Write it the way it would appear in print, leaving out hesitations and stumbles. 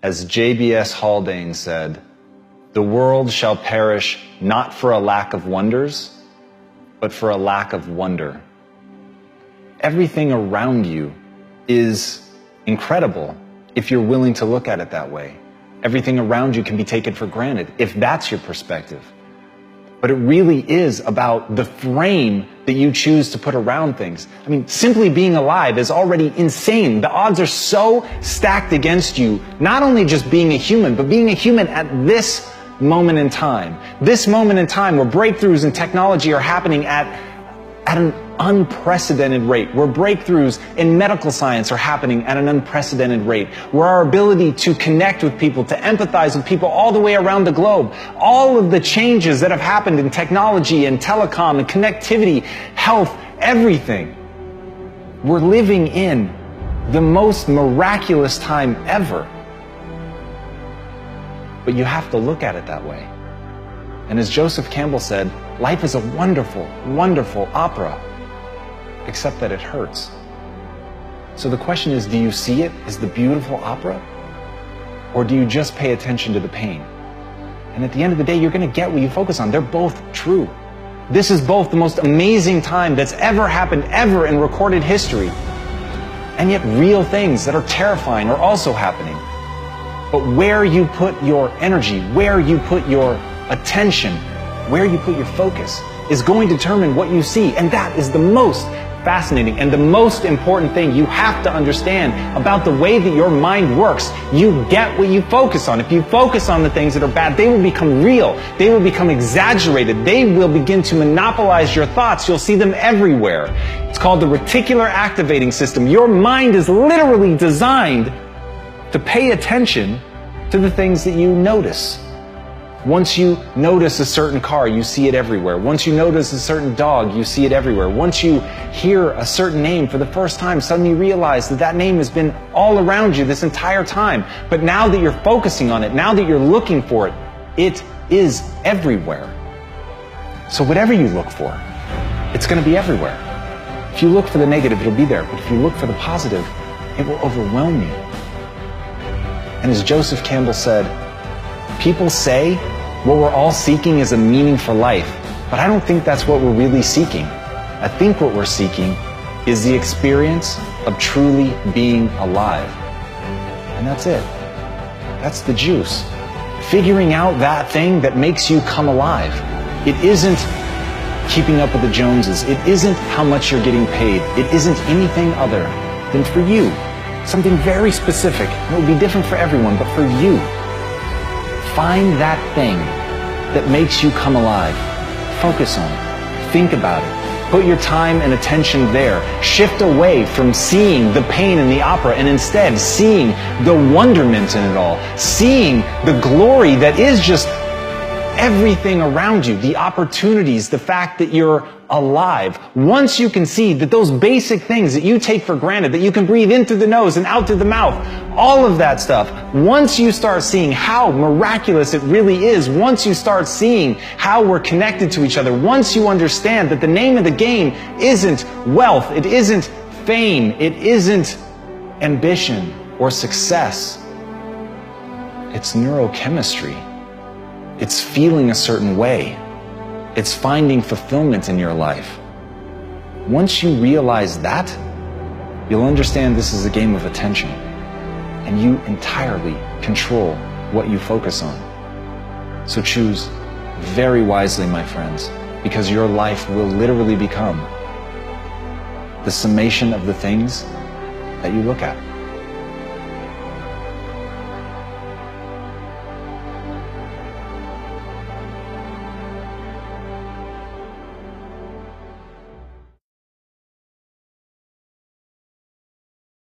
As JBS Haldane said, "The world shall perish not for a lack of wonders, but for a lack of wonder." Everything around you is incredible if you're willing to look at it that way. Everything around you can be taken for granted if that's your perspective. But it really is about the frame that you choose to put around things. I mean, simply being alive is already insane. The odds are so stacked against you, not only just being a human, but being a human at this moment in time. This moment in time where breakthroughs in technology are happening at an unprecedented rate, where breakthroughs in medical science are happening at an unprecedented rate, where our ability to connect with people, to empathize with people all the way around the globe, all of the changes that have happened in technology and telecom and connectivity, health, everything. We're living in the most miraculous time ever. But you have to look at it that way. And as Joseph Campbell said, life is a wonderful, wonderful opera, except that it hurts. So the question is, do you see it as the beautiful opera? Or do you just pay attention to the pain? And at the end of the day, you're going to get what you focus on. They're both true. This is both the most amazing time that's ever happened, ever in recorded history. And yet real things that are terrifying are also happening. But where you put your energy, where you put your attention, where you put your focus is going to determine what you see. And that is the most fascinating and the most important thing you have to understand about the way that your mind works. You get what you focus on. If you focus on the things that are bad, they will become real. They will become exaggerated. They will begin to monopolize your thoughts. You'll see them everywhere. It's called the reticular activating system. Your mind is literally designed to pay attention to the things that you notice. Once you notice a certain car, you see it everywhere. Once you notice a certain dog, you see it everywhere. Once you hear a certain name for the first time, suddenly you realize that that name has been all around you this entire time. But now that you're focusing on it, now that you're looking for it, it is everywhere. So whatever you look for, it's going to be everywhere. If you look for the negative, it'll be there. But if you look for the positive, it will overwhelm you. And as Joseph Campbell said, people say what we're all seeking is a meaning for life, but I don't think that's what we're really seeking. I think what we're seeking is the experience of truly being alive. And that's it. That's the juice. Figuring out that thing that makes you come alive. It isn't keeping up with the Joneses. It isn't how much you're getting paid. It isn't anything other than for you. Something very specific. It will be different for everyone, but for you. Find that thing that makes you come alive. Focus on it. Think about it. Put your time and attention there. Shift away from seeing the pain in the opera and instead seeing the wonderment in it all. Seeing the glory that is just everything around you. The opportunities, the fact that you're alive. Once you can see that those basic things that you take for granted, that you can breathe in through the nose and out through the mouth, all of that stuff, once you start seeing how miraculous it really is, once you start seeing how we're connected to each other, once you understand that the name of the game isn't wealth, it isn't fame, it isn't ambition or success, it's neurochemistry. It's feeling a certain way. It's finding fulfillment in your life. Once you realize that, you'll understand this is a game of attention, and you entirely control what you focus on. So choose very wisely, my friends, because your life will literally become the summation of the things that you look at.